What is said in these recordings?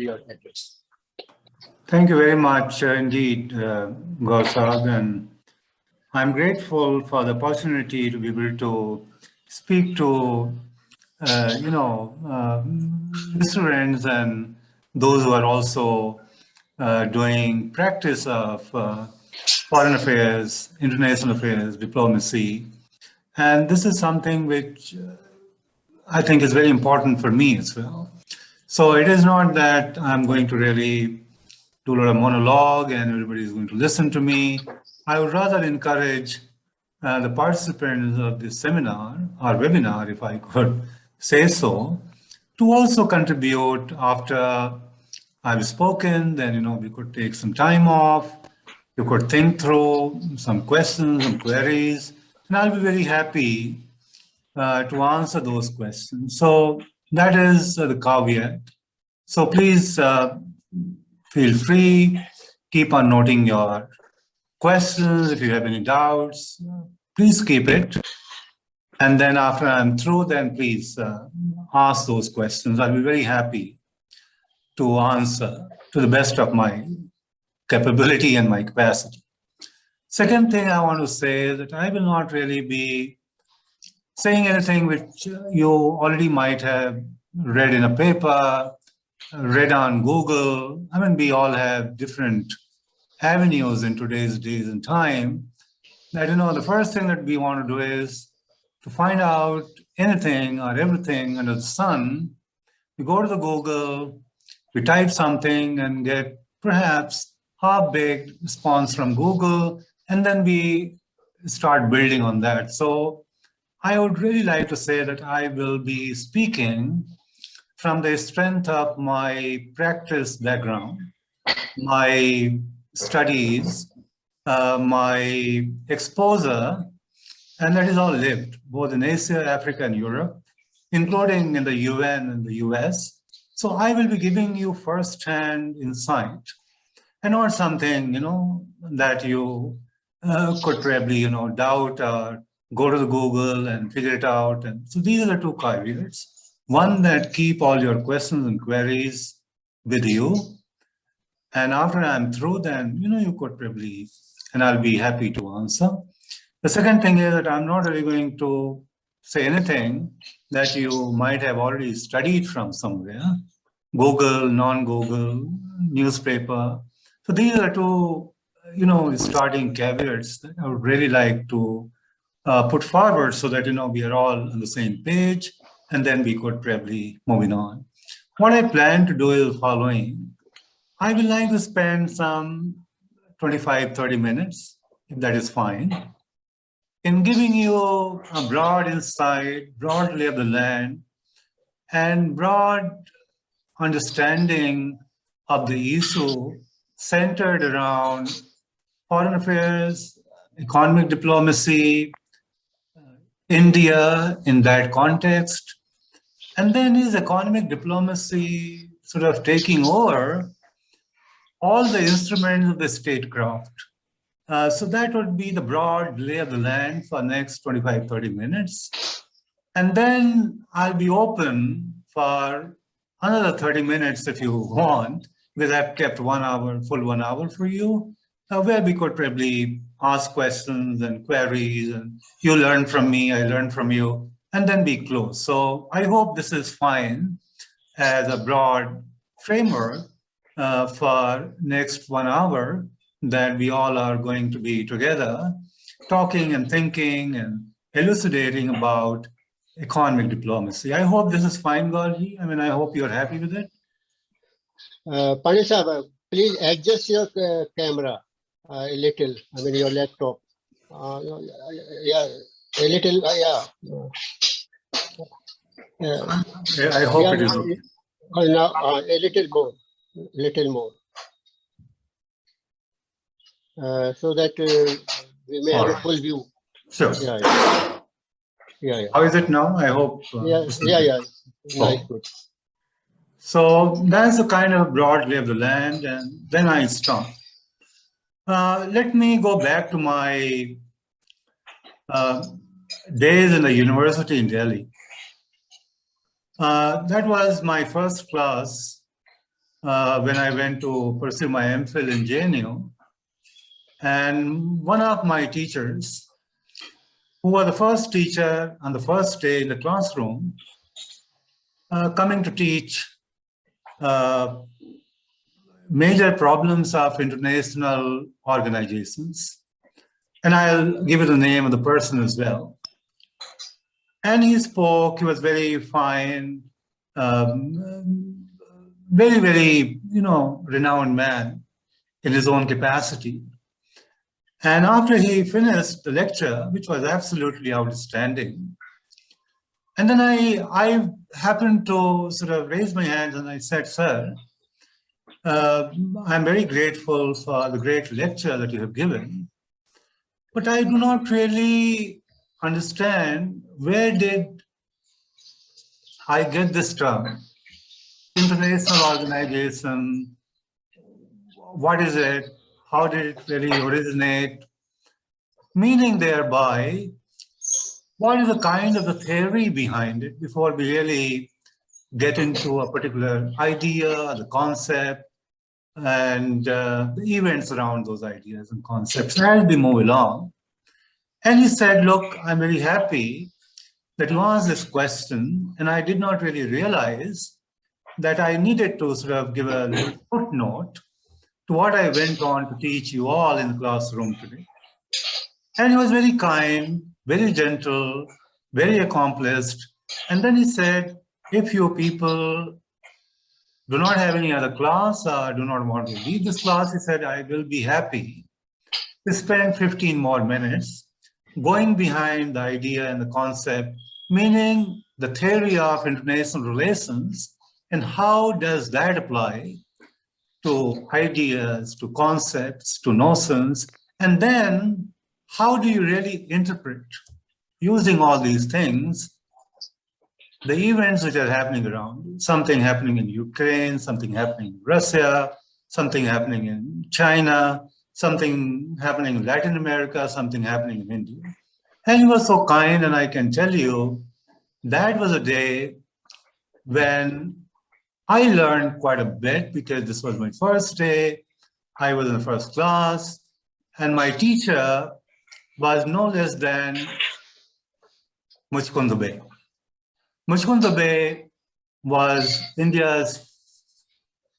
your address. Thank you very much indeed, Gausag, and I'm grateful for the opportunity to be able to speak to, students and those who are also doing practice of foreign affairs, international affairs, diplomacy. And this is something which I think is very important for me as well. So it is not that I'm going to really do a lot of monologue and everybody is going to listen to me. I would rather encourage the participants of this seminar or webinar, if I could say so, to also contribute after I've spoken. Then, we could take some time off. You could think through some questions and queries, and I'll be very happy to answer those questions. So that is the caveat. So please feel free, keep on noting your questions. If you have any doubts, please keep it. And then after I'm through, then please ask those questions. I'll be very happy to answer to the best of my capability and my capacity. Second thing I want to say is that I will not really be saying anything which you already might have read in a paper, read on Google. I mean, we all have different avenues in today's days and time. That, the first thing that we want to do is to find out anything or everything under the sun. We go to the Google, we type something and get perhaps half-baked response from Google, and then we start building on that. So I would really like to say that I will be speaking from the strength of my practice background, my studies, my exposure, and that is all lived, both in Asia, Africa, and Europe, including in the UN and the US. So I will be giving you first-hand insight, and not something, that you could probably, doubt or go to the Google and figure it out. And so these are the two caveats. One, that keep all your questions and queries with you. And after I'm through, then, you could probably, and I'll be happy to answer. The second thing is that I'm not really going to say anything that you might have already studied from somewhere, Google, non-Google, newspaper. So these are two, starting caveats that I would really like to put forward so that, we are all on the same page, and then we could probably moving on. What I plan to do is the following. I would like to spend some 25-30 minutes, if that is fine, in giving you a broad insight, broad lay of the land, and broad understanding of the issue centered around foreign affairs, economic diplomacy, India in that context, and then is economic diplomacy sort of taking over all the instruments of the statecraft. So that would be the broad lay of the land for next 25-30 minutes. And then I'll be open for another 30 minutes if you want, because I've kept 1 hour, full 1 hour for you, where we could probably ask questions and queries, and you learn from me, I learn from you, and then we close. So I hope this is fine as a broad framework for next 1 hour that we all are going to be together talking and thinking and elucidating about economic diplomacy. I hope this is fine, Gaurji. I mean, I hope you're happy with it. Pandey sir, please adjust your camera a little, I mean your laptop. Yeah, a little, yeah. I hope it is okay. Now, a little more. So that we may have a full view. Sure. Yeah. How is it now? I hope. Yeah. Nice, good. So that's the kind of broad lay of the land, and then I stop. Let me go back to my days in the university in Delhi. That was my first class when I went to pursue my MPhil in JNU. And one of my teachers, who was the first teacher on the first day in the classroom, coming to teach major problems of international organizations. And I'll give you the name of the person as well. And he spoke, he was very fine, very, very, renowned man in his own capacity. And after he finished the lecture, which was absolutely outstanding, and then I happened to sort of raise my hands and I said, sir, I'm very grateful for the great lecture that you have given, but I do not really understand where did I get this term, international organization, what is it, how did it really originate, meaning thereby, what is the kind of the theory behind it before we really get into a particular idea, the concept, and the events around those ideas and concepts as we move along. And he said, look, I'm very happy that you asked this question, and I did not really realize that I needed to sort of give a little footnote to what I went on to teach you all in the classroom today. And he was very kind, very gentle, very accomplished. And then he said, if you people do not have any other class or do not want to leave this class, he said, I will be happy to spend 15 more minutes going behind the idea and the concept, meaning the theory of international relations, and how does that apply to ideas, to concepts, to notions, and then how do you really interpret, using all these things, the events which are happening around, something happening in Ukraine, something happening in Russia, something happening in China, something happening in Latin America, something happening in India. And he was so kind, and I can tell you, that was a day when I learned quite a bit, because this was my first day, I was in the first class, and my teacher was no less than Muchkund Dubey. Muchkund Dubey was India's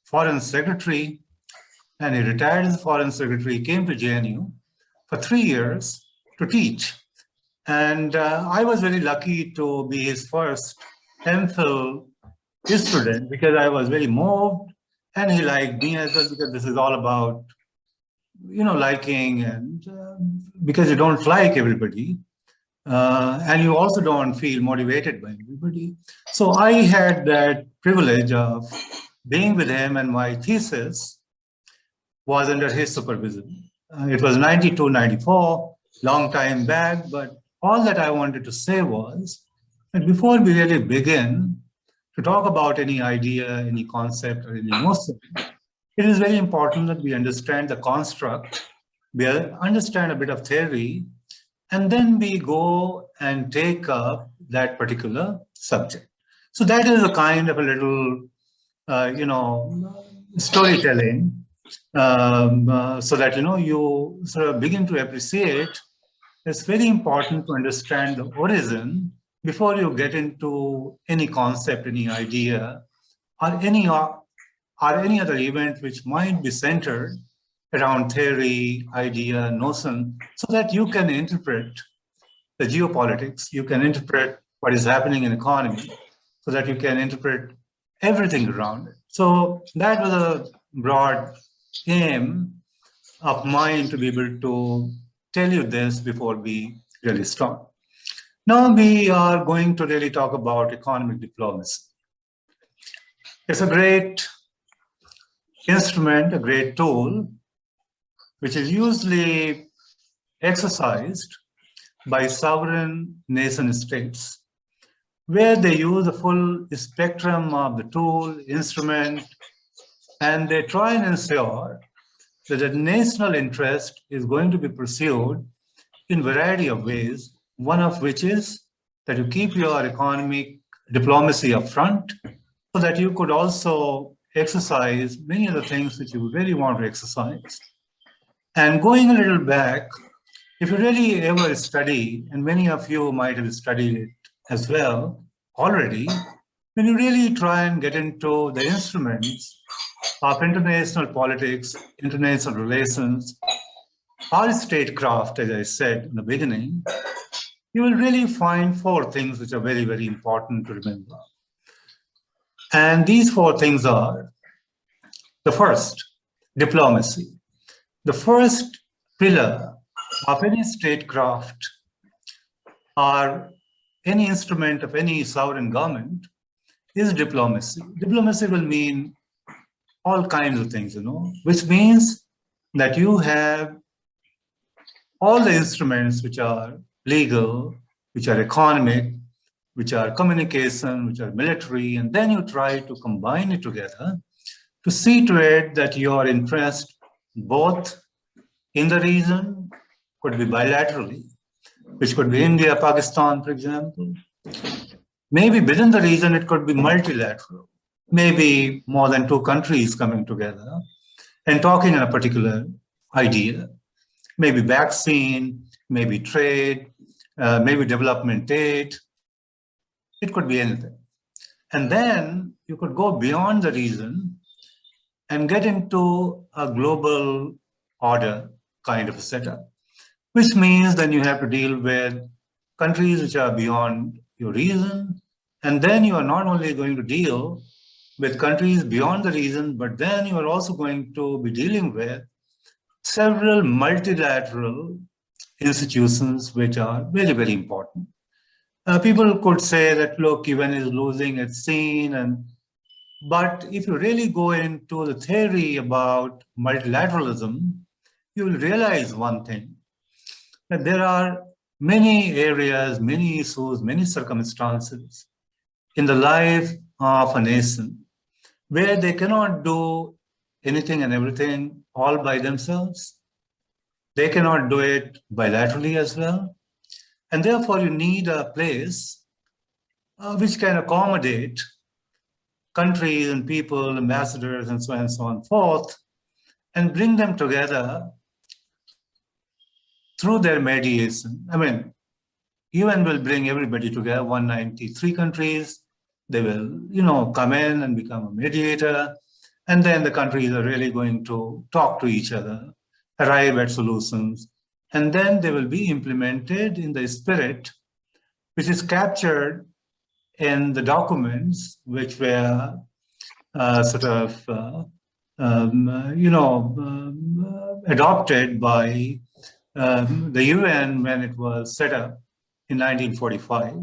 foreign secretary, and he retired as foreign secretary, came to JNU for 3 years to teach. And I was very lucky to be his first MPhil student, because I was very moved, and he liked me as well, because this is all about, liking, and because you don't like everybody, and you also don't feel motivated by everybody. So I had that privilege of being with him, and my thesis was under his supervision. It was 92, 94, long time back, but all that I wanted to say was that before we really begin to talk about any idea, any concept, or any notion, it is very important that we understand the construct, we understand a bit of theory, and then we go and take up that particular subject. So that is a kind of a little, storytelling, so that, you sort of begin to appreciate. It's very important to understand the origin before you get into any concept, any idea, or any other event which might be centered around theory, idea, notion, so that you can interpret the geopolitics, you can interpret what is happening in the economy, so that you can interpret everything around it. So that was a broad aim of mine, to be able to tell you this before we really start. Now we are going to really talk about economic diplomacy. It's a great instrument, a great tool, which is usually exercised by sovereign nation states, where they use the full spectrum of the tool, instrument, and they try and ensure that the national interest is going to be pursued in a variety of ways, one of which is that you keep your economic diplomacy up front, so that you could also exercise many of the things that you really want to exercise. And going a little back, if you really ever study, and many of you might have studied it as well already, when you really try and get into the instruments of international politics, international relations, or statecraft, as I said in the beginning, you will really find four things which are very, very important to remember. And these four things are: the first, diplomacy. The first pillar of any statecraft or any instrument of any sovereign government is diplomacy. Diplomacy will mean all kinds of things, which means that you have all the instruments which are legal, which are economic, which are communication, which are military, and then you try to combine it together to see to it that your interest both in the region could be bilaterally, which could be India, Pakistan, for example. Maybe within the region, it could be multilateral, maybe more than two countries coming together and talking on a particular idea, maybe vaccine, maybe trade, maybe development aid. It could be anything. And then you could go beyond the region and get into a global order kind of a setup, which means then you have to deal with countries which are beyond your region. And then you are not only going to deal with countries beyond the region, but then you are also going to be dealing with several multilateral institutions which are very, very important. People could say that, look, UN is losing its scene, but if you really go into the theory about multilateralism, you will realize one thing, that there are many areas, many issues, many circumstances in the life of a nation where they cannot do anything and everything all by themselves. They cannot do it bilaterally as well. And therefore, you need a place which can accommodate countries and people, ambassadors, and so on and so on forth, and bring them together through their mediation. I mean, UN will bring everybody together, 193 countries. They will, come in and become a mediator. And then the countries are really going to talk to each other, arrive at solutions. And then they will be implemented in the spirit which is captured in the documents which were adopted by the UN when it was set up in 1945.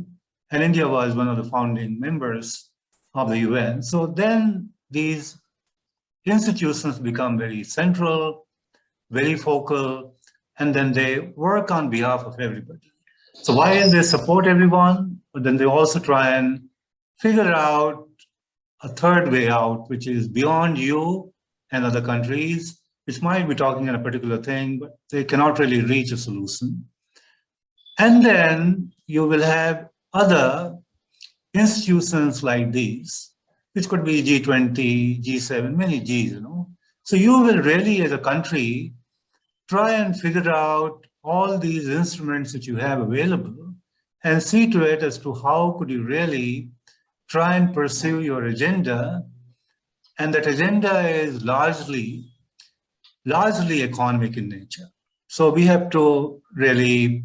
And India was one of the founding members of the UN. So then these institutions become very central, very focal, and then they work on behalf of everybody. So while they support everyone, but then they also try and figure out a third way out, which is beyond you and other countries, which might be talking on a particular thing, but they cannot really reach a solution. And then you will have other institutions like these, which could be G20, G7, many Gs, So you will really, as a country, try and figure out all these instruments that you have available and see to it as to how could you really try and pursue your agenda. And that agenda is largely economic in nature. So we have to really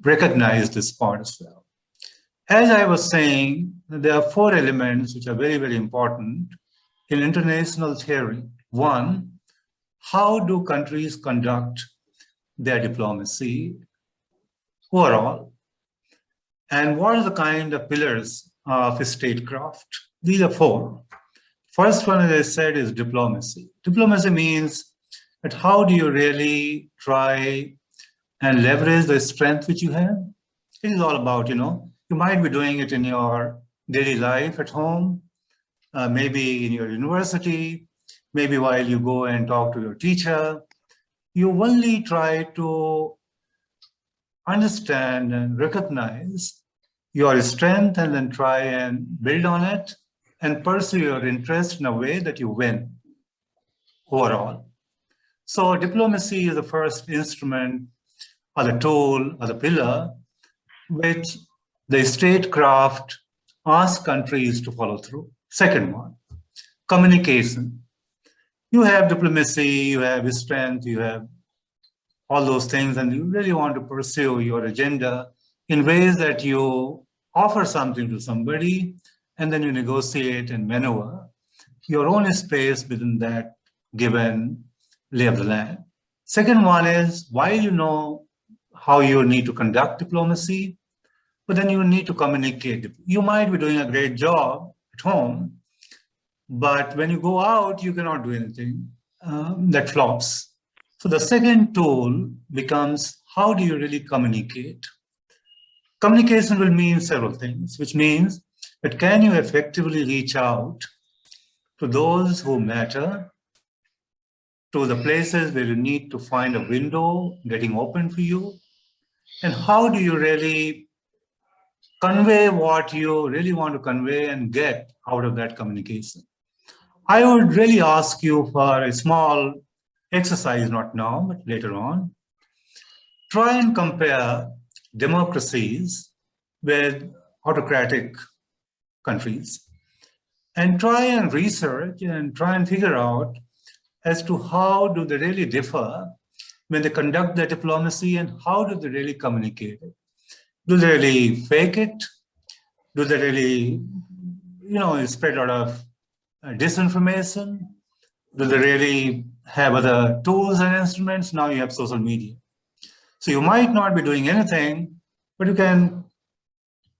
recognize this part as well. As I was saying, there are four elements which are very, very important in international theory. One, how do countries conduct their diplomacy overall? And what are the kind of pillars of statecraft? These are four. First one, as I said, is diplomacy. Diplomacy means that how do you really try and leverage the strength which you have? It is all about, you might be doing it in your daily life at home, maybe in your university, maybe while you go and talk to your teacher. You only try to understand and recognize your strength and then try and build on it and pursue your interest in a way that you win overall. So diplomacy is the first instrument or the tool or the pillar which the statecraft asks countries to follow through. Second one, communication. You have diplomacy, you have strength, you have all those things, and you really want to pursue your agenda in ways that you offer something to somebody, and then you negotiate and maneuver your own space within that given lay of the land. Second one is, while you know how you need to conduct diplomacy, but then you need to communicate. You might be doing a great job at home, but when you go out, you cannot do anything that flops. So the second tool becomes, how do you really communicate? Communication will mean several things, which means that can you effectively reach out to those who matter, to the places where you need to find a window getting open for you, and how do you really convey what you really want to convey and get out of that communication? I would really ask you for a small exercise, not now, but later on. Try and compare democracies with autocratic countries and try and research and try and figure out as to how do they really differ when they conduct their diplomacy and how do they really communicate it. Do they really fake it? Do they really, spread a lot of disinformation? Do they really have other tools and instruments? Now you have social media. So you might not be doing anything, but you can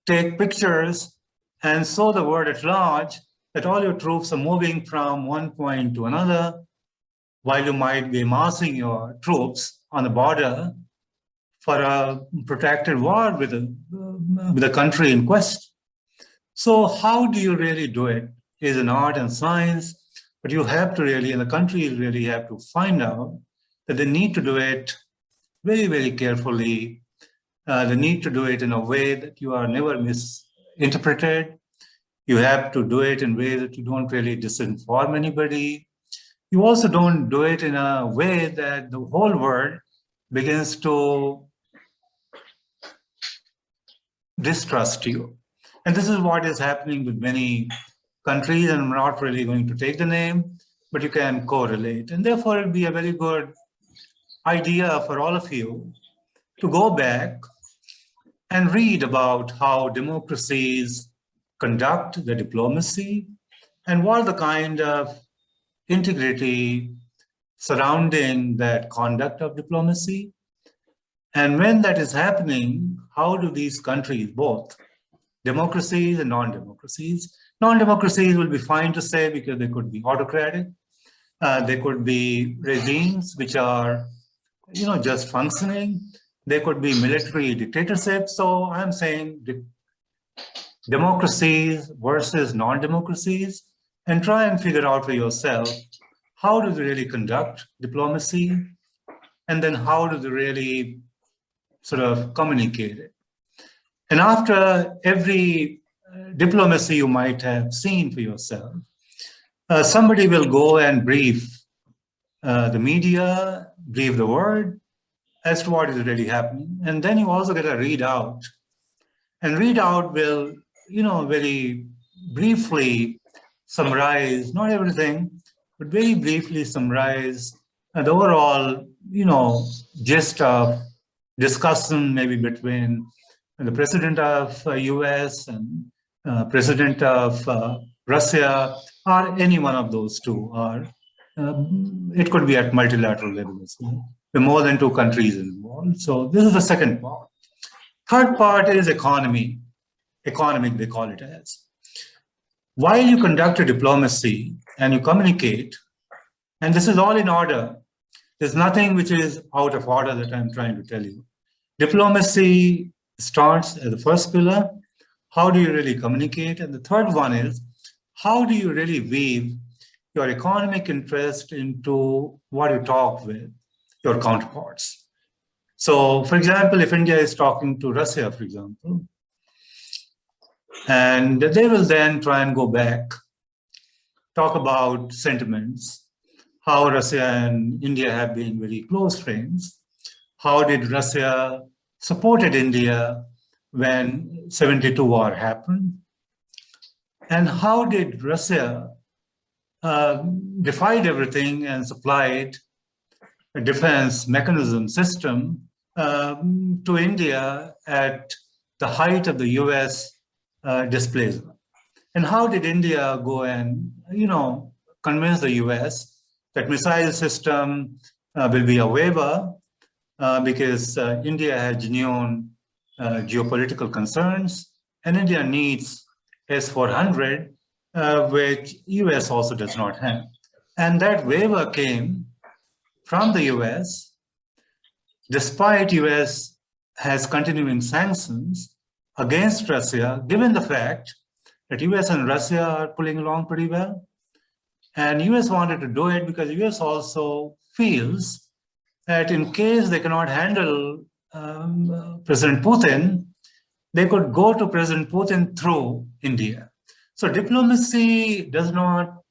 take pictures and show the world at large that all your troops are moving from one point to another, while you might be amassing your troops on the border for a protracted war with a country in quest. So how do you really do it? Is an art and science, but you have to really, and the countries really have to find out that they need to do it very, very carefully. They need to do it in a way that you are never misinterpreted. You have to do it in ways that you don't really disinform anybody. You also don't do it in a way that the whole world begins to distrust you. And this is what is happening with many countries, and I'm not really going to take the name, but you can correlate. And therefore, it will be a very good idea for all of you to go back and read about how democracies conduct the diplomacy and what the kind of integrity surrounding that conduct of diplomacy. And when that is happening, how do these countries, both democracies and non-democracies, non-democracies will be fine to say because they could be autocratic, they could be regimes which are, just functioning, they could be military dictatorships. So I'm saying democracies versus non-democracies, and try and figure out for yourself, how do they really conduct diplomacy? And then how do they really sort of communicate it? And after every diplomacy you might have seen for yourself, somebody will go and brief the media, brief the world as to what is really happening. And then you also get a readout. And readout will, very briefly summarize, not everything, but very briefly summarize the overall, gist of discussion maybe between the president of US and president of Russia, or any one of those two, or it could be at multilateral levels. There are more than two countries involved. So this is the second part. Third part is economic, they call it as. While you conduct a diplomacy and you communicate, and this is all in order, there's nothing which is out of order that I'm trying to tell you. Diplomacy starts as the first pillar. How do you really communicate? And the third one is, how do you really weave your economic interest into what you talk with your counterparts? So, for example, if India is talking to Russia, for example, and they will then try and go back talk about sentiments, how Russia and India have been very close friends. How did Russia supported India when 72 war happened? And how did Russia defied everything and supplied a defense mechanism system to India at the height of the US displacement? And how did India go and, convince the US that missile system will be a waiver because India has genuine geopolitical concerns, and India needs S-400, which US also does not have. And that waiver came from the US, despite US has continuing sanctions against Russia, given the fact that US and Russia are pulling along pretty well. And US wanted to do it because US also feels that in case they cannot handle President Putin, they could go to President Putin through India. So diplomacy does not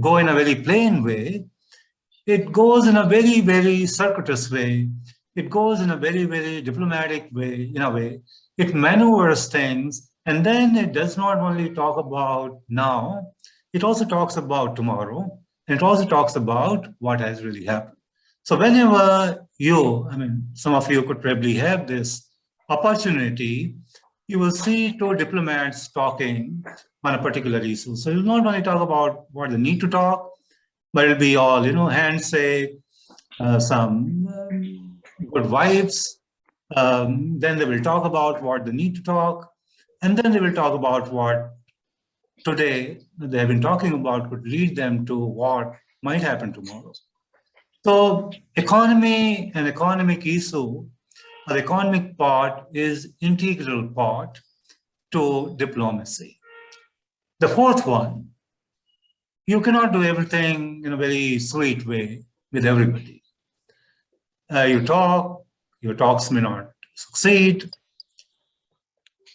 go in a very plain way. It goes in a very, very circuitous way. It goes in a very, very diplomatic way, in a way. It maneuvers things, and then it does not only talk about now, it also talks about tomorrow, and it also talks about what has really happened. So whenever some of you could probably have this opportunity, you will see two diplomats talking on a particular issue. So you'll not only talk about what they need to talk, but it'll be all, handshake, some good vibes. Then they will talk about what they need to talk. And then they will talk about what today they have been talking about could lead them to what might happen tomorrow. So economy and economic issue, or the economic part is integral part to diplomacy. The fourth one, you cannot do everything in a very sweet way with everybody. Your talks may not succeed.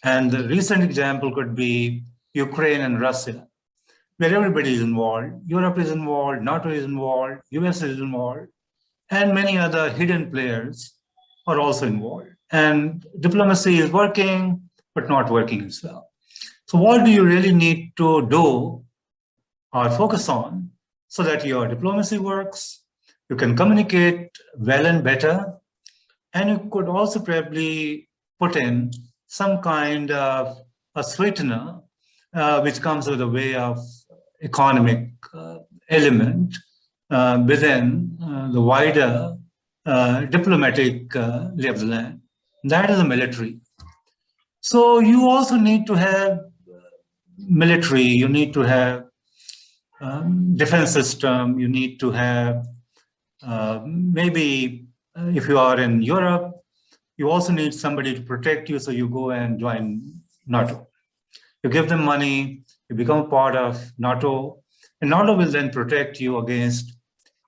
And the recent example could be Ukraine and Russia, where everybody is involved. Europe is involved, NATO is involved, US is involved, and many other hidden players are also involved. And diplomacy is working, but not working as well. So what do you really need to do or focus on so that your diplomacy works, you can communicate well and better, and you could also probably put in some kind of a sweetener, which comes with a way of economic element within the wider diplomatic lay of the land. That is the military. So you also need to have military, you need to have defense system, you need to have maybe if you are in Europe, you also need somebody to protect you, so you go and join NATO. You give them money, you become a part of NATO, and NATO will then protect you against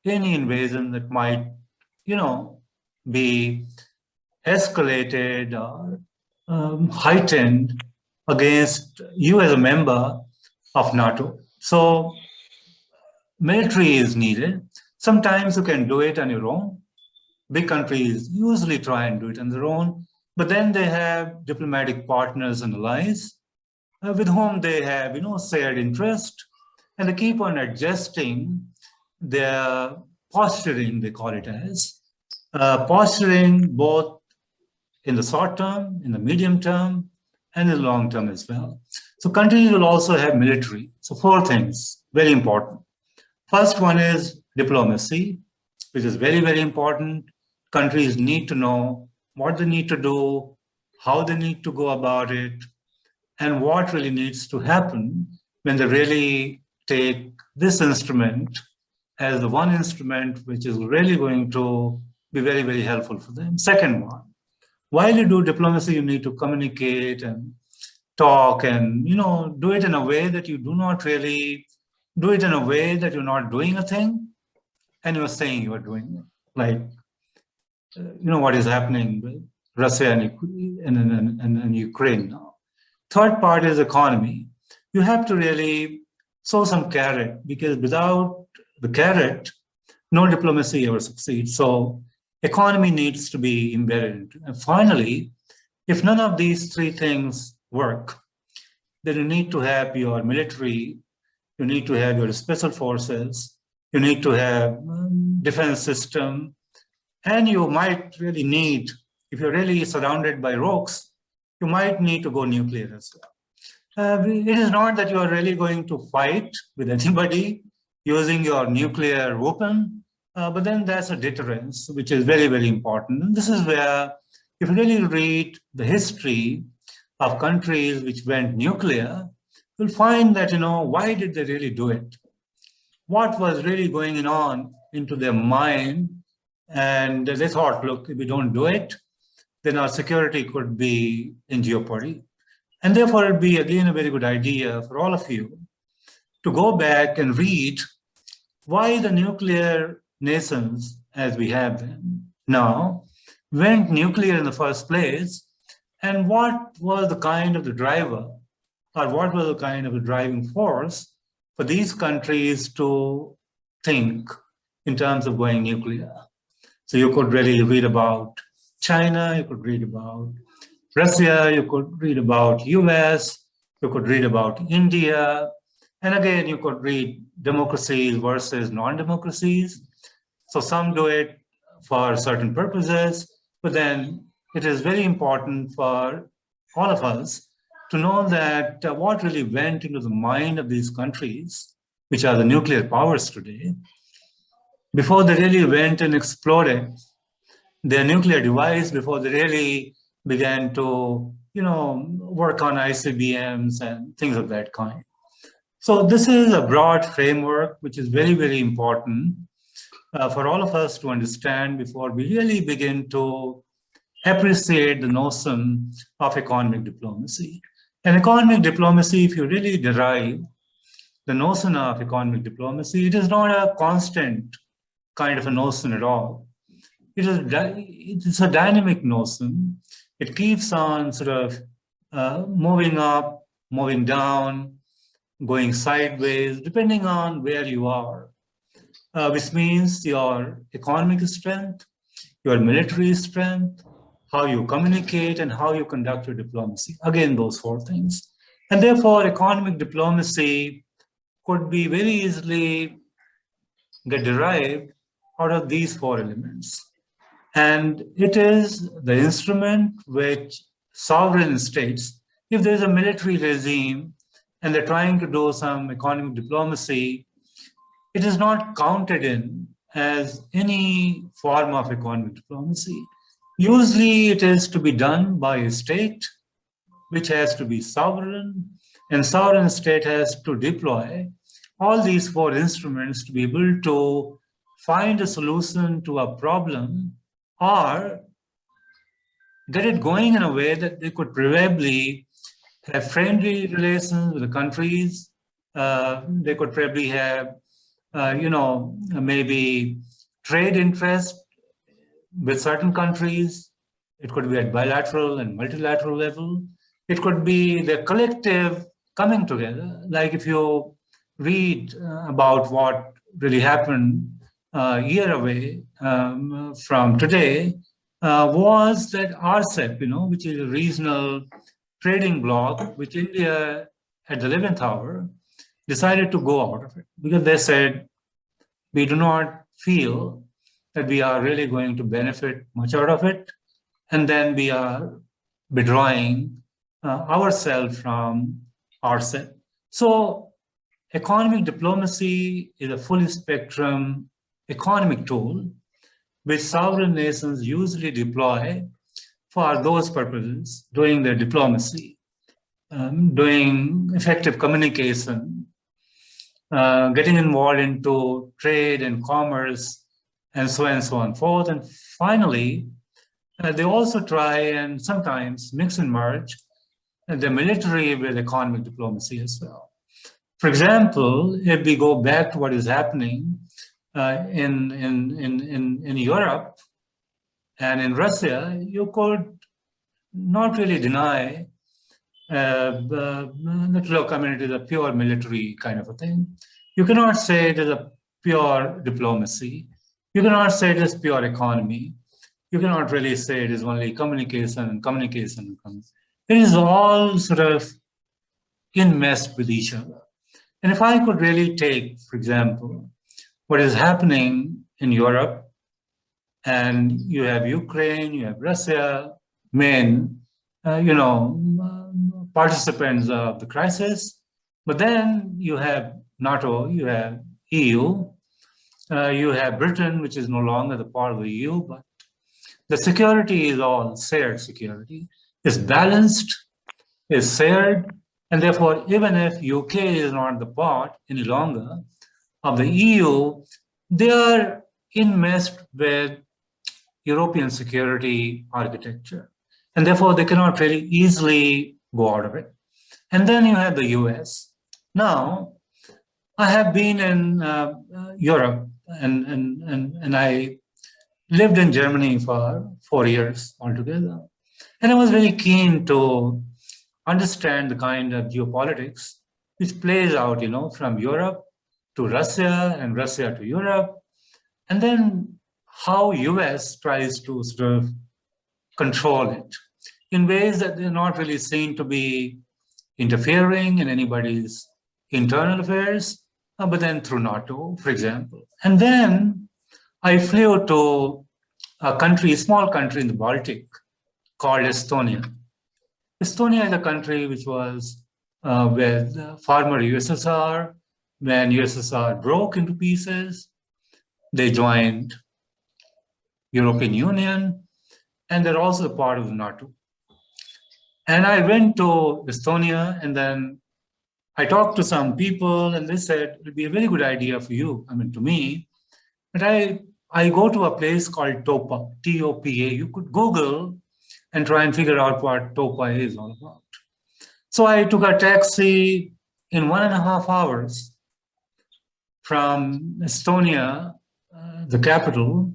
any invasion that might, be escalated or heightened against you as a member of NATO. So military is needed. Sometimes you can do it on your own. Big countries usually try and do it on their own, but then they have diplomatic partners and allies with whom they have, shared interest, and they keep on adjusting their posturing, they call it as, posturing both in the short term, in the medium term, and in the long term as well. So countries will also have military. So 4 things, very important. First one is diplomacy, which is very, very important. Countries need to know what they need to do, how they need to go about it, and what really needs to happen when they really take this instrument as the one instrument which is really going to be very, very helpful for them. Second one, while you do diplomacy, you need to communicate and talk and, do it in a way that you do not really do it in a way that you're not doing a thing and you're saying you are doing it. Like, what is happening with Russia and Ukraine now. Third part is economy. You have to really show some carrot, because without the carrot, no diplomacy ever succeeds. So economy needs to be embedded into it. And finally, if none of these three things work, then you need to have your military, you need to have your special forces, you need to have defense system, and you might really need, if you're really surrounded by rocks, you might need to go nuclear as well. It is not that you are really going to fight with anybody using your nuclear weapon, but then there's a deterrence, which is very, very important. And this is where, if you really read the history of countries which went nuclear, you'll find that, why did they really do it? What was really going on into their mind? And they thought, look, if we don't do it, then our security could be in jeopardy. And therefore, it'd be, again, a very good idea for all of you to go back and read why the nuclear nations, as we have them now, went nuclear in the first place, and what was the kind of the driver, or what was the kind of the driving force for these countries to think in terms of going nuclear. So you could really read about China, you could read about Russia, you could read about US, you could read about India, and again, you could read democracies versus non-democracies. So some do it for certain purposes, but then it is very important for all of us to know that what really went into the mind of these countries, which are the nuclear powers today, before they really went and exploded their nuclear device, before they really began to, work on ICBMs and things of that kind. So this is a broad framework, which is very, very important for all of us to understand before we really begin to appreciate the notion of economic diplomacy. And economic diplomacy, if you really derive the notion of economic diplomacy, it is not a constant kind of a notion at all. It's a dynamic notion. It keeps on sort of moving up, moving down, going sideways, depending on where you are, which means your economic strength, your military strength, how you communicate, and how you conduct your diplomacy. Again, those four things. And therefore, economic diplomacy could be very easily get derived out of these four elements. And it is the instrument which sovereign states, if there's a military regime and they're trying to do some economic diplomacy, it is not counted in as any form of economic diplomacy. Usually it is to be done by a state which has to be sovereign, and sovereign state has to deploy all these four instruments to be able to find a solution to a problem or get it going in a way that they could probably have friendly relations with the countries. They could probably have, maybe trade interest with certain countries. It could be at bilateral and multilateral level. It could be the collective coming together. Like if you read about what really happened a year away from today, was that RCEP, which is a regional trading bloc, which India at the 11th hour decided to go out of it because they said, we do not feel that we are really going to benefit much out of it. And then we are withdrawing ourselves from RCEP. So economic diplomacy is a full spectrum economic tool which sovereign nations usually deploy for those purposes, doing their diplomacy, doing effective communication, getting involved into trade and commerce, and so on and so on forth. And finally, they also try and sometimes mix and merge the military with economic diplomacy as well. For example, if we go back to what is happening in Europe and in Russia, you could not really deny look, I mean, it is a pure military kind of a thing. You cannot say it is a pure diplomacy. You cannot say it is pure economy. You cannot really say it is only communication and communication. It is all sort of enmeshed with each other. And if I could really take, for example, what is happening in Europe, and you have Ukraine, you have Russia, main, participants of the crisis, but then you have NATO, you have EU, you have Britain, which is no longer the part of the EU, but the security is all shared security. It's balanced, it's shared, and therefore, even if UK is not the part any longer of the EU, they are enmeshed with European security architecture, and therefore they cannot really easily go out of it. And then you have the US. Now, I have been in Europe, and I lived in Germany for 4 years altogether. And I was very keen to understand the kind of geopolitics which plays out, from Europe to Russia and Russia to Europe, and then how US tries to sort of control it in ways that they're not really seen to be interfering in anybody's internal affairs, but then through NATO, for example. And then I flew to a small country in the Baltic called Estonia. Estonia is a country which was with former USSR. When USSR broke into pieces, they joined European Union, and they're also a part of the NATO. And I went to Estonia, and then I talked to some people, and they said, it'd be a very good idea for you, to me, but I go to a place called Topa, T-O-P-A. You could Google and try and figure out what Topa is all about. So I took a taxi in 1.5 hours from Estonia, the capital.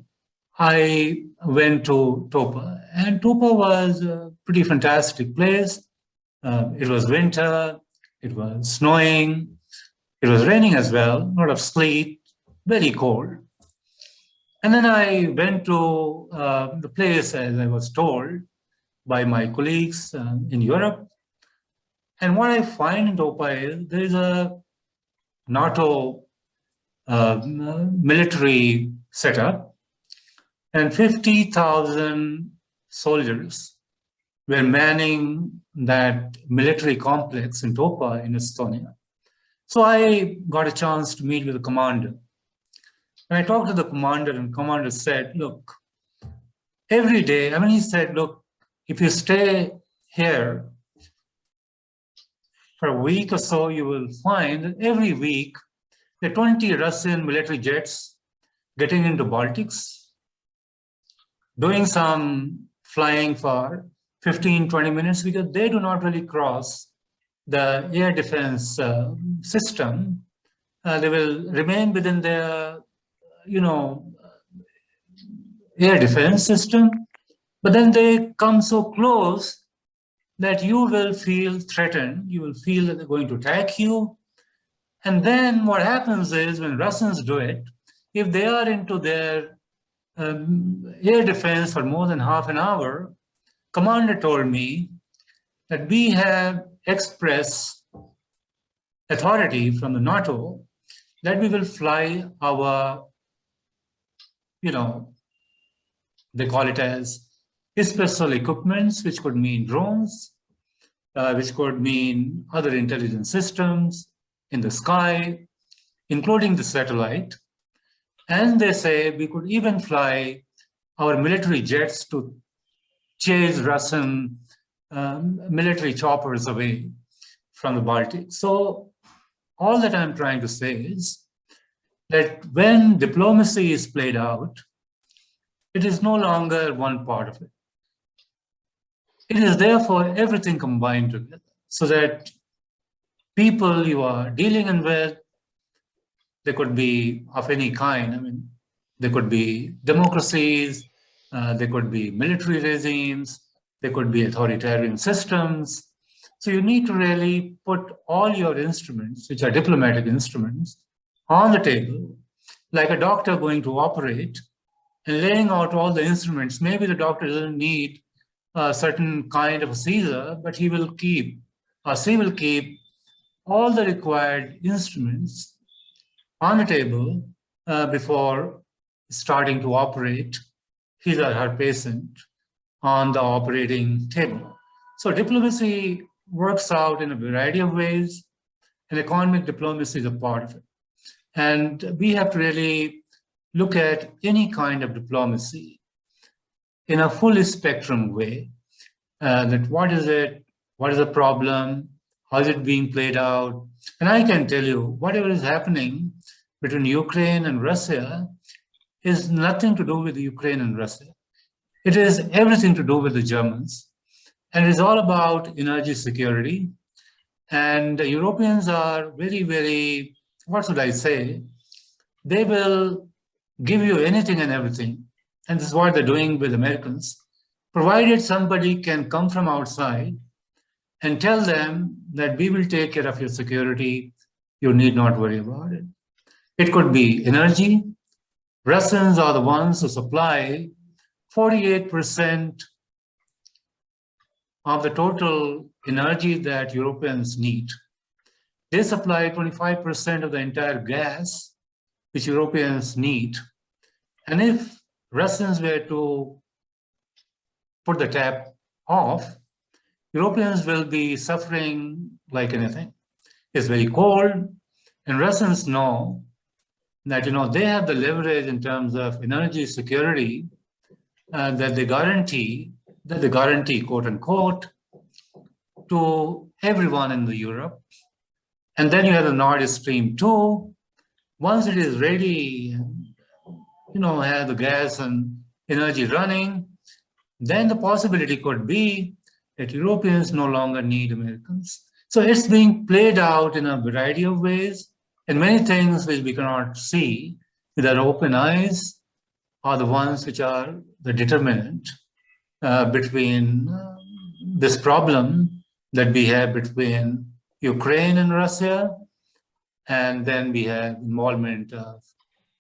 I went to Topa, and Topa was a pretty fantastic place. It was winter, it was snowing, it was raining as well, a lot of sleet, very cold. And then I went to the place as I was told by my colleagues in Europe. And what I find in Topa is there is a NATO military setup, and 50,000 soldiers were manning that military complex in Topa in Estonia. So I got a chance to meet with the commander. And I talked to the commander, and the commander said, look, every day, he said, look, if you stay here for a week or so, you will find that every week there are 20 Russian military jets getting into Baltics, doing some flying for 15, 20 minutes, because they do not really cross the air defense system. They will remain within their, air defense system, but then they come so close that you will feel threatened. You will feel that they're going to attack you. And then what happens is when Russians do it, if they are into their air defense for more than half an hour, commander told me that we have express authority from the NATO that we will fly our, they call it as special equipments, which could mean drones, which could mean other intelligence systems in the sky, including the satellite. And they say we could even fly our military jets to chase Russian military choppers away from the Baltic. So all that I'm trying to say is that when diplomacy is played out, it is no longer one part of it. It is therefore everything combined together, so that people you are dealing with, they could be of any kind. They could be democracies, they could be military regimes, they could be authoritarian systems. So you need to really put all your instruments, which are diplomatic instruments, on the table, like a doctor going to operate and laying out all the instruments. Maybe the doctor doesn't need a certain kind of a Caesar, but he will keep, or she will keep all the required instruments on the table before starting to operate his or her patient on the operating table. So diplomacy works out in a variety of ways, and economic diplomacy is a part of it. And we have to really look at any kind of diplomacy in a full spectrum way. That what is it? What is the problem? How is it being played out? And I can tell you, whatever is happening between Ukraine and Russia is nothing to do with Ukraine and Russia. It is everything to do with the Germans. And it is all about energy security. And the Europeans are very, very, what should I say? They will give you anything and everything. And this is what they're doing with Americans, provided somebody can come from outside and tell them that we will take care of your security, you need not worry about it. It could be energy. Russians are the ones who supply 48% of the total energy that Europeans need. They supply 25% of the entire gas which Europeans need. And if Russians were to put the tap off, Europeans will be suffering like anything. It's very cold, and Russians know that they have the leverage in terms of energy security that they guarantee, quote unquote, to everyone in the Europe. And then you have the Nord Stream 2. Once it is ready, have the gas and energy running, then the possibility could be that Europeans no longer need Americans. So it's being played out in a variety of ways, and many things which we cannot see with our open eyes are the ones which are the determinant between this problem that we have between Ukraine and Russia, and then we have involvement of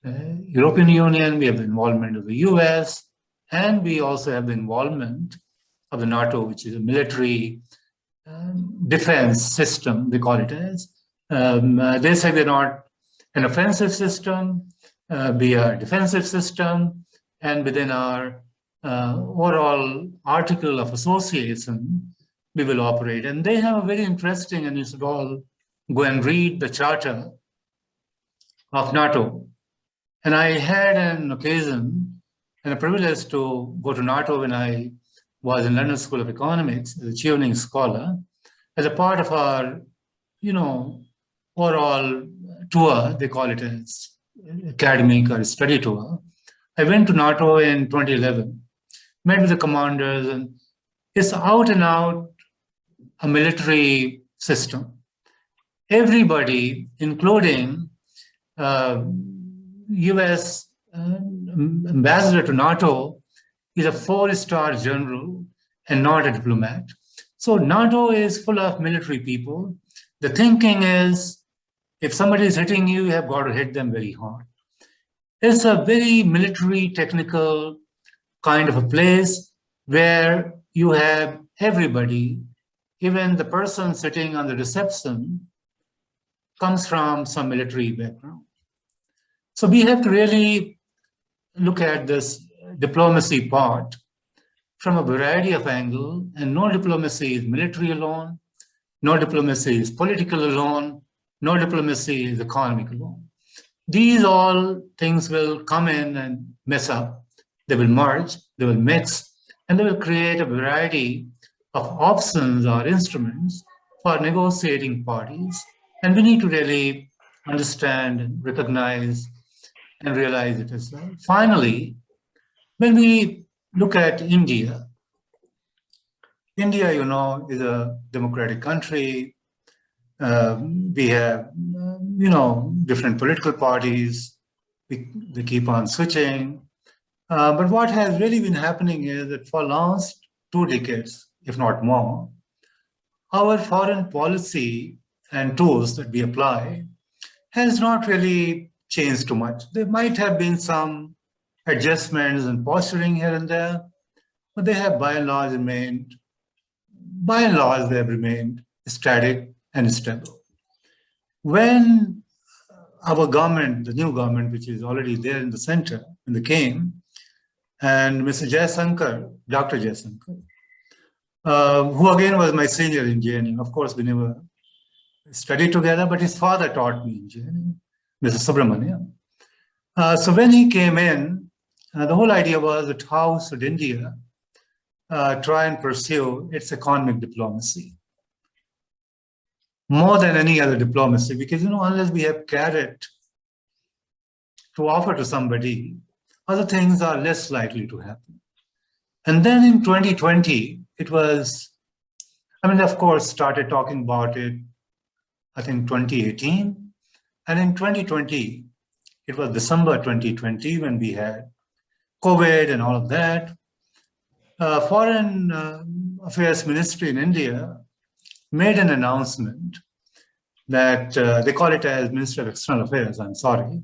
European Union, we have the involvement of the US, and we also have the involvement of the NATO, which is a military defense system, they call it as. They say we're not an offensive system, we are a defensive system, and within our overall article of association, we will operate. And they have a very interesting, and you should all go and read the charter of NATO. And I had an occasion and a privilege to go to NATO when I was in London School of Economics as a chevening scholar. As a part of our, overall tour, they call it as academic or study tour, I went to NATO in 2011, met with the commanders, and it's out and out a military system. Everybody, including US ambassador to NATO, is a 4-star general and not a diplomat. So NATO is full of military people. The thinking is, if somebody is hitting you, you have got to hit them very hard. It's a very military, technical kind of a place where you have everybody, even the person sitting on the reception, comes from some military background. So we have to really look at this diplomacy part from a variety of angles, and no diplomacy is military alone, no diplomacy is political alone, no diplomacy is economic alone. These all things will come in and mess up. They will merge, they will mix, and they will create a variety of options or instruments for negotiating parties. And we need to really understand and recognize and realize it as well. Finally, when we look at India, India, is a democratic country. We have, different political parties. They keep on switching. But what has really been happening is that for last 2 decades, if not more, our foreign policy and tools that we apply has not really changed too much. There might have been some adjustments and posturing here and there, but they have by and large remained static and stable. When our government, the new government, which is already there in the center, when they came, and Mr. Jayasankar, Dr. Jayasankar, who again was my senior in JNU. Of course, we never studied together, but his father taught me in JNU, Mr. Subramanian. So when he came in, the whole idea was that how should India try and pursue its economic diplomacy more than any other diplomacy, because unless we have carrot to offer to somebody, other things are less likely to happen. And then in 2020, it was, of course, started talking about it, I think 2018. And in 2020, it was December 2020 when we had COVID and all of that. Foreign Affairs Ministry in India made an announcement that they call it as Ministry of External Affairs, I'm sorry,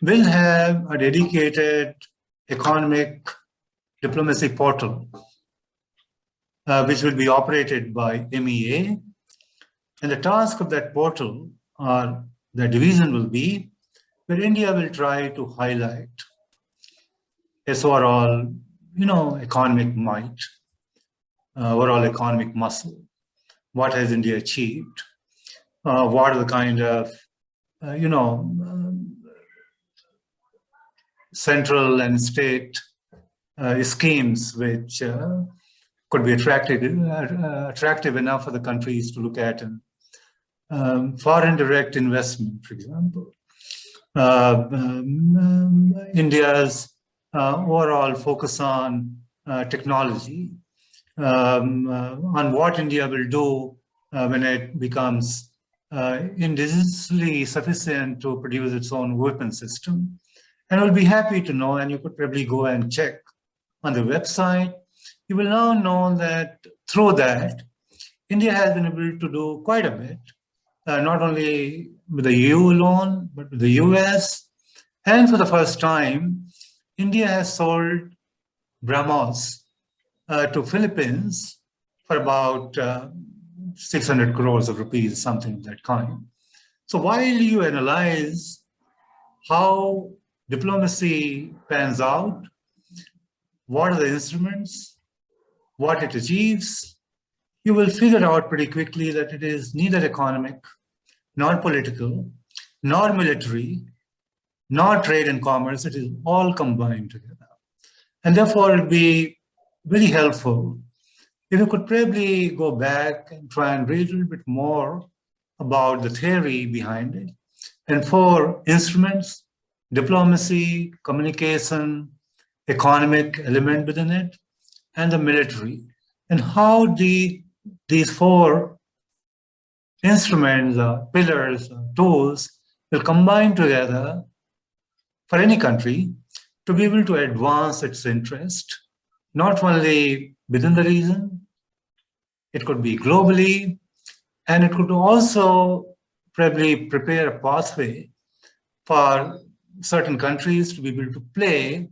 will have a dedicated economic diplomacy portal, which will be operated by MEA. And the task of that portal, or the division, will be where India will try to highlight its overall, economic might, overall economic muscle. What has India achieved? What are the kind of, central and state schemes which could be attractive enough for the countries to look at, and foreign direct investment, for example. India's overall focus on technology, on what India will do when it becomes indigenously sufficient to produce its own weapon system. And I'll be happy to know, and you could probably go and check on the website, you will now know that through that, India has been able to do quite a bit, not only with the EU alone, but with the US. And for the first time, India has sold BrahMos to Philippines for about 600 crores of rupees, something of that kind. So while you analyze how diplomacy pans out, what are the instruments, what it achieves, you will figure out pretty quickly that it is neither economic, nor political, nor military, nor trade and commerce. It is all combined together. And therefore, it will be very helpful if you could probably go back and try and read a little bit more about the theory behind it, and for instruments, diplomacy, communication, economic element within it, and the military, and how these four instruments, pillars, tools will combine together for any country to be able to advance its interest, not only within the region, it could be globally, and it could also probably prepare a pathway for certain countries to be able to play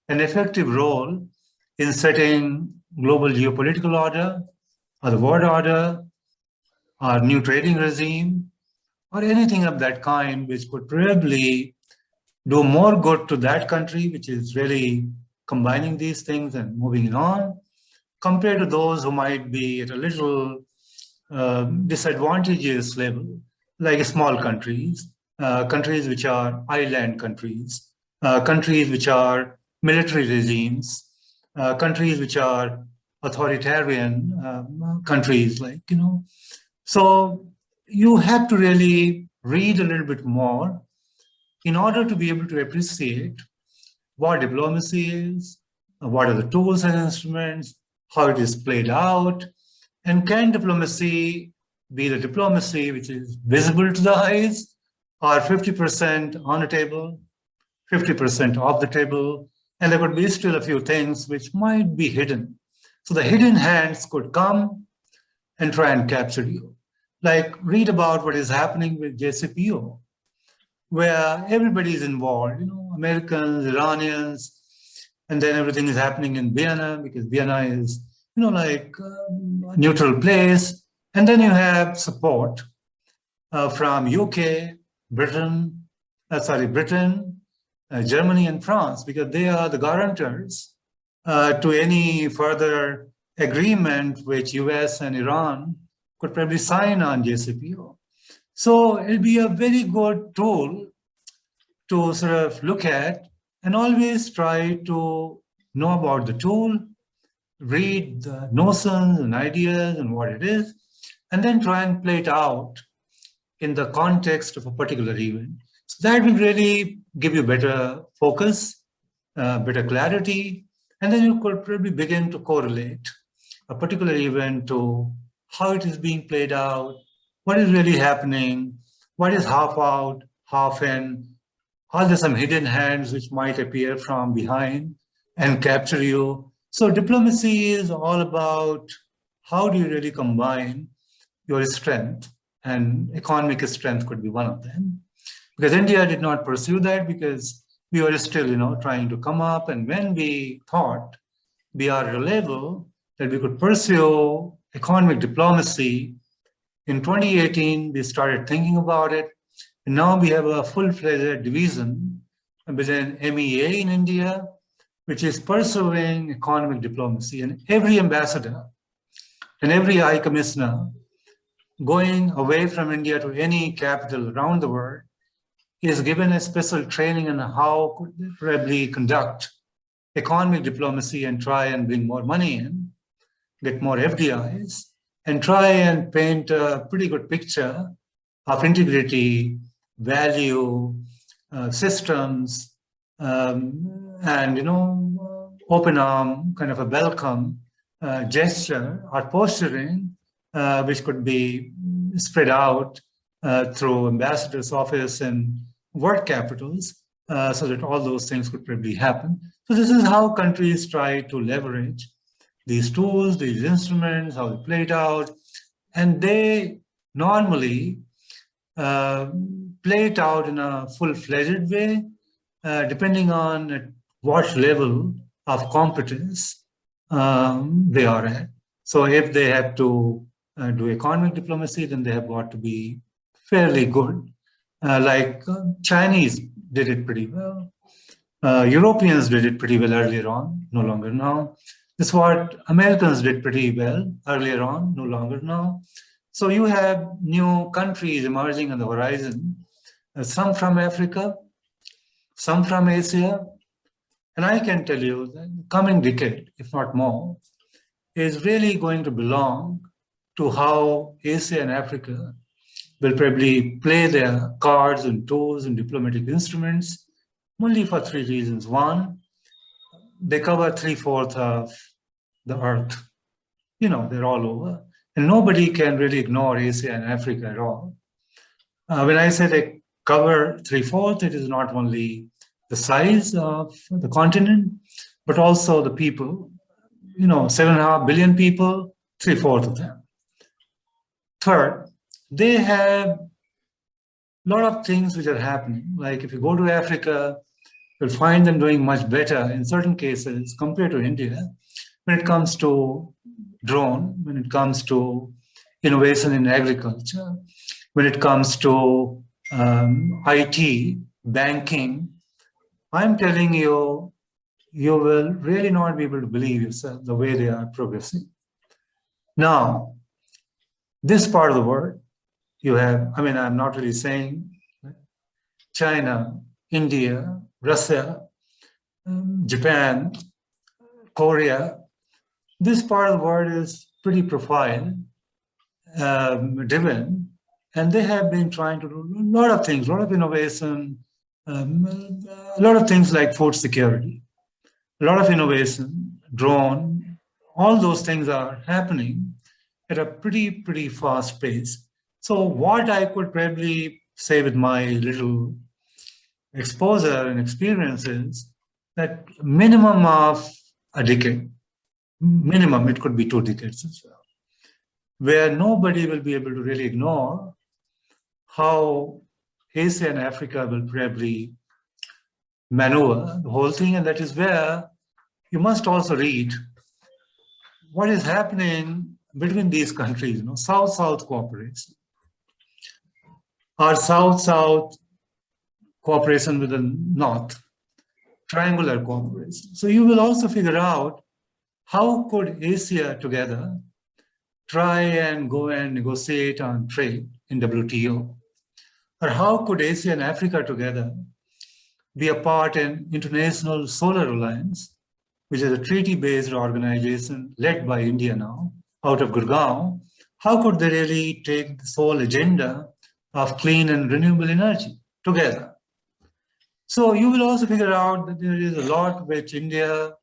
an effective role in setting global geopolitical order, or the world order, or new trading regime, or anything of that kind, which could probably do more good to that country, which is really combining these things and moving it on, compared to those who might be at a little disadvantageous level, like small countries, countries which are island countries, countries which are military regimes, countries which are authoritarian countries, So you have to really read a little bit more in order to be able to appreciate what diplomacy is, what are the tools and instruments, how it is played out, and can diplomacy be the diplomacy which is visible to the eyes, or 50% on the table, 50% off the table, and there could be still a few things which might be hidden. So the hidden hands could come and try and capture you. Like read about what is happening with JCPO, where everybody is involved, Americans, Iranians, and then everything is happening in Vienna because Vienna is, like a neutral place. And then you have support from UK, Britain, Germany and France, because they are the guarantors to any further agreement which US and Iran could probably sign on JCPO. So it'll be a very good tool to sort of look at and always try to know about the tool, read the notions and ideas and what it is, and then try and play it out in the context of a particular event. So that will really give you better focus, better clarity, and then you could probably begin to correlate a particular event to how it is being played out, what is really happening, what is half out, half in, are there some hidden hands which might appear from behind and capture you? So diplomacy is all about how do you really combine your strength, and economic strength could be one of them. Because India did not pursue that because we were still, trying to come up. And when we thought we are at a level that we could pursue economic diplomacy, in 2018, we started thinking about it. And now we have a full-fledged division within MEA in India, which is pursuing economic diplomacy. And every ambassador and every high commissioner going away from India to any capital around the world is given a special training on how could they probably conduct economic diplomacy and try and bring more money in, get more FDIs, and try and paint a pretty good picture of integrity, value, systems, and open arm, kind of a welcome gesture or posturing, which could be spread out through ambassador's office and world capitals, so that all those things could probably happen. So this is how countries try to leverage these tools, these instruments, how they play it out, and they normally play it out in a full-fledged way, depending on at what level of competence they are at. So if they have to do economic diplomacy, then they have got to be fairly good. Chinese did it pretty well. Europeans did it pretty well earlier on, no longer now. This is what Americans did pretty well earlier on, no longer now. So you have new countries emerging on the horizon, some from Africa, some from Asia. And I can tell you that the coming decade, if not more, is really going to belong to how Asia and Africa will probably play their cards and tools and diplomatic instruments, only for three reasons. One, they cover 3/4 of the earth. They're all over. And nobody can really ignore Asia and Africa at all. When I say they cover 3/4, it is not only the size of the continent, but also the people. 7.5 billion people, 3/4 of them. Third, they have a lot of things which are happening. Like if you go to Africa, you'll find them doing much better in certain cases compared to India when it comes to drone, when it comes to innovation in agriculture, when it comes to IT, banking. I'm telling you, you will really not be able to believe yourself the way they are progressing. Now, this part of the world, you have, I'm not really saying China, India, Russia, Japan, Korea. This part of the world is pretty profile driven, and they have been trying to do a lot of things, a lot of innovation, a lot of things like food security, a lot of innovation, drone, all those things are happening at a pretty fast pace. So what I could probably say with my little exposure and experience is that minimum of a decade, minimum, it could be 2 decades as well. where nobody will be able to really ignore how Asia and Africa will probably maneuver the whole thing. And that is where you must also read what is happening between these countries, South-South cooperation, or South-South cooperation with the North, triangular cooperation. So you will also figure out how could Asia together try and go and negotiate on trade in WTO, or how could Asia and Africa together be a part in International Solar Alliance, which is a treaty-based organization led by India now, out of Gurgaon. How could they really take this whole agenda of clean and renewable energy together? So you will also figure out that there is a lot which India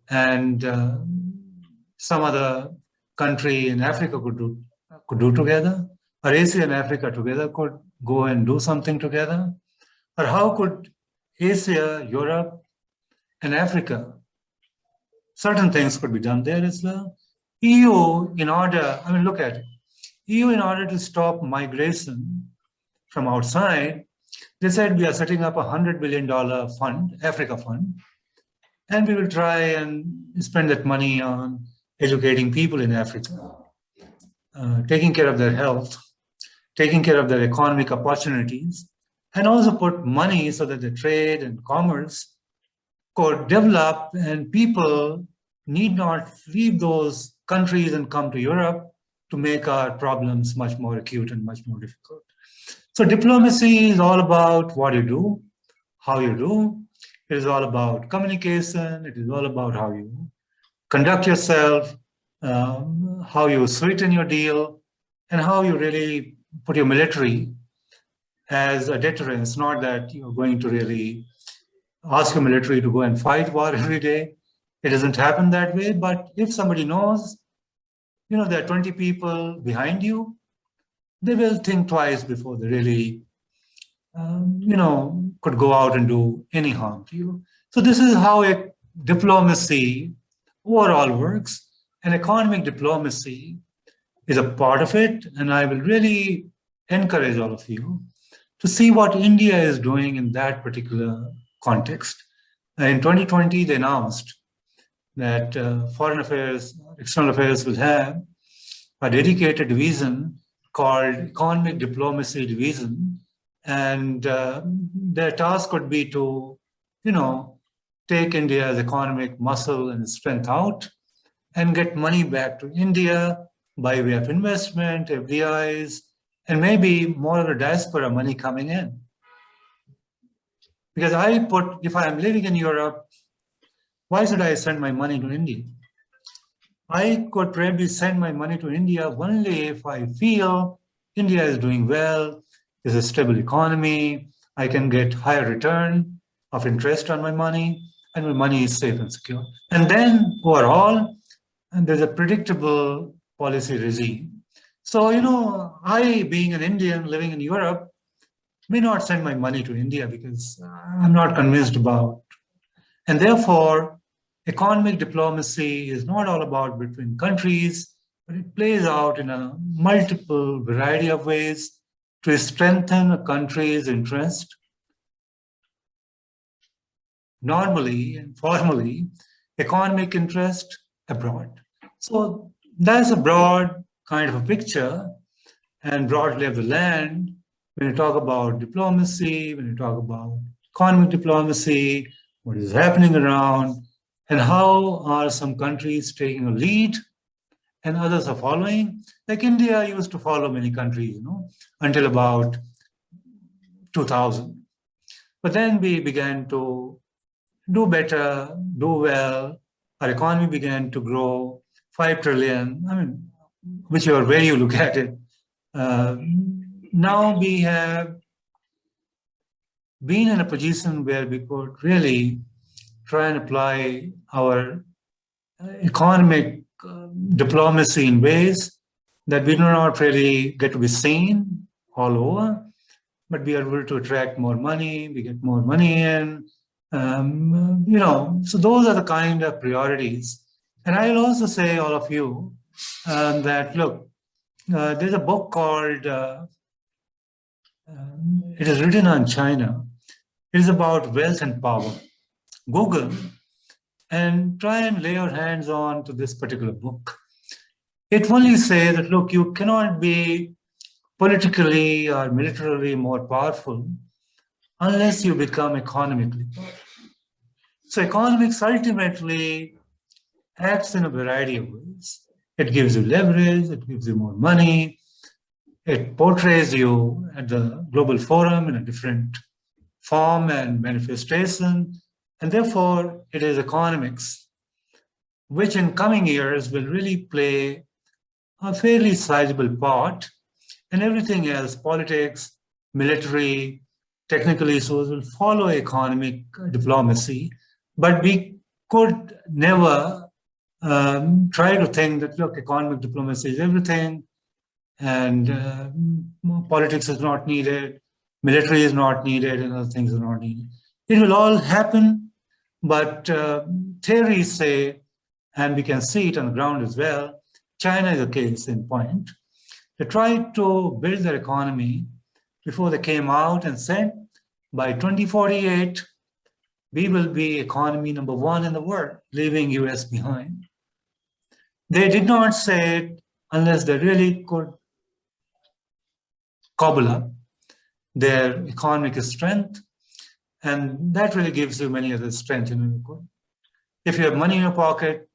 and some other country in Africa could do together, or Asia and Africa together could go and do something together, or how could Asia, Europe, and Africa, certain things could be done there as well. EU, in order, look at it. EU, in order to stop migration from outside, they said we are setting up a $100 billion fund, Africa fund, and we will try and spend that money on educating people in Africa, taking care of their health, taking care of their economic opportunities, and also put money so that the trade and commerce could develop and people need not leave those countries and come to Europe to make our problems much more acute and much more difficult. So diplomacy is all about what you do, how you do. It is all about communication. It is all about how you conduct yourself, how you sweeten your deal, and how you really put your military as a deterrence. Not that you're going to really ask your military to go and fight war every day. It doesn't happen that way. But if somebody knows, there are 20 people behind you, they will think twice before they really, could go out and do any harm to you. So this is how a diplomacy overall works. And economic diplomacy is a part of it. And I will really encourage all of you to see what India is doing in that particular context. In 2020, they announced that foreign affairs, external affairs will have a dedicated division called Economic Diplomacy Division. And their task would be to, take India's economic muscle and strength out and get money back to India by way of investment, FDIs, and maybe more of the diaspora money coming in. Because if I am living in Europe, why should I send my money to India? I could probably send my money to India only if I feel India is doing well, is a stable economy, I can get higher return of interest on my money, and my money is safe and secure. And then overall, there's a predictable policy regime. So, I, being an Indian living in Europe, may not send my money to India because I'm not convinced about. And therefore, economic diplomacy is not all about between countries, but it plays out in a multiple variety of ways to strengthen a country's interest, normally and formally, economic interest abroad. So that's a broad kind of a picture and broad lay of the land when you talk about diplomacy, when you talk about economic diplomacy, what is happening around, and how are some countries taking a lead and others are following. Like India used to follow many countries, until about 2000. But then we began to do better, do well. Our economy began to grow 5 trillion, whichever way you look at it. Now we have been in a position where we could really try and apply our economic diplomacy in ways that we do not really get to be seen all over, but we are able to attract more money, we get more money in, so those are the kind of priorities. And I'll also say, all of you, that look, there's a book called, it is written on China. It is about wealth and power. Google and try and lay your hands on to this particular book. It only says that, look, you cannot be politically or militarily more powerful unless you become economically powerful. So economics ultimately acts in a variety of ways. It gives you leverage, it gives you more money, it portrays you at the global forum in a different form and manifestation, and therefore it is economics, which in coming years will really play a fairly sizable part, and everything else, politics, military, technical issues will follow economic diplomacy, but we could never try to think that, look, economic diplomacy is everything, and politics is not needed, military is not needed, and other things are not needed. It will all happen, but theories say, and we can see it on the ground as well, China is a case in point. They tried to build their economy before they came out and said, by 2048, we will be economy number one in the world, leaving US behind. They did not say it unless they really could cobble up their economic strength, and that really gives you many other strengths in your economy. If you have money in your pocket,